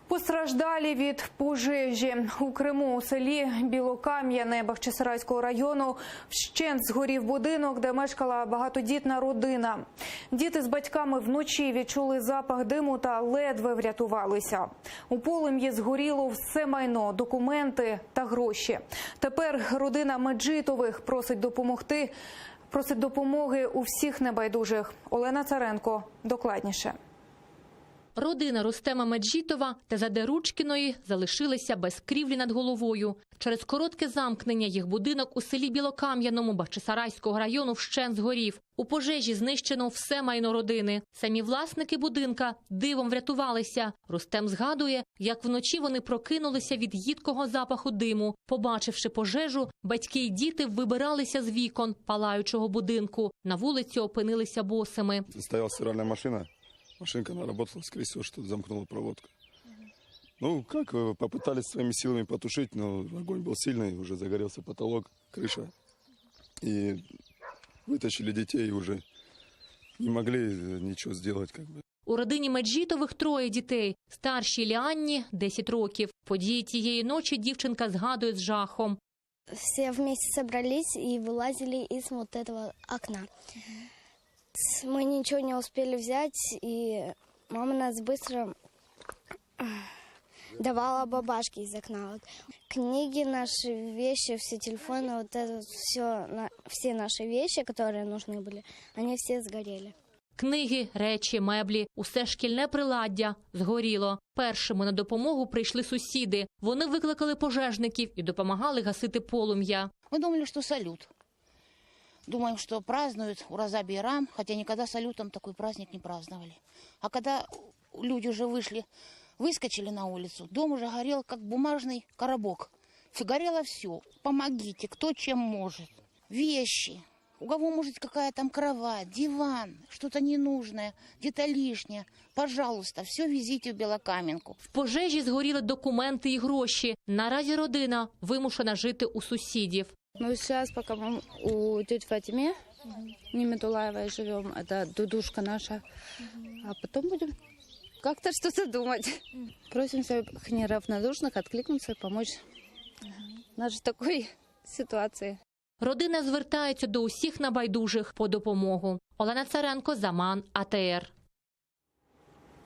Постраждалі від пожежі. У Криму у селі Білокам'яне Бахчисарайського району вщент згорів будинок, де мешкала багатодітна родина. Діти з батьками вночі відчули запах диму та ледве врятувалися. У полум'ї згоріло все майно, документи та гроші. Тепер родина Меджитових просить допомоги у всіх небайдужих. Олена Царенко докладніше. Родина Рустема Меджитова та Задеручкіної залишилися без крівлі над головою. Через коротке замкнення їх будинок у селі Білокам'яному Бахчисарайського району вщент згорів. У пожежі знищено все майно родини. Самі власники будинка дивом врятувалися. Рустем згадує, як вночі вони прокинулися від їдкого запаху диму. Побачивши пожежу, батьки й діти вибиралися з вікон палаючого будинку. На вулиці опинилися босими. Стояла стиральна машина. Машинка, она работала, скорее всего, что-то замкнула проводку. Ну, как, попытались своими силами потушить, но огонь был сильный, уже загорелся потолок, крыша. И вытащили детей, и уже не могли ничего сделать, как бы. У родині Меджитових троє дітей. Старшій Ліанні – 10 років. Події тієї ночі дівчинка згадує з жахом. Все вместе собрались и вылазили из вот этого окна. Мы ничего не успели взять, и мама нас быстро давала бабашки из окна. Вот. Книги, наши вещи, все телефоны, вот это все наши вещи, которые нужны были, они все сгорели. Книги, речі, меблі, усе шкільне приладдя згоріло. Першими на допомогу прийшли сусіди. Вони викликали пожежників і допомагали гасити полум'я. Ми думали, що салют. Думаем, что празднуют Ураза Бейрам, хотя никогда салютом такой праздник не праздновали. А когда люди уже выскочили на улицу, дом уже горел, как бумажный коробок. Горело все. Помогите, кто чем может. Вещи. У кого может какая там кровать, диван, что-то ненужное, где-то лишнее. Пожалуйста, все везите в Білокам'янку. В пожежі згоріли документи і гроші. Наразі родина вимушена жити у сусідів. Ну, сейчас, пока мы у тети Фатиме Немедулаевой живем, это дудушка наша, а потом будем как-то что-то думать. Просим всех неравнодушных откликнуться и помочь в нашей такой ситуации. Родина звертається до усіх небайдужих по допомогу. Олена Царенко, Заман, АТР.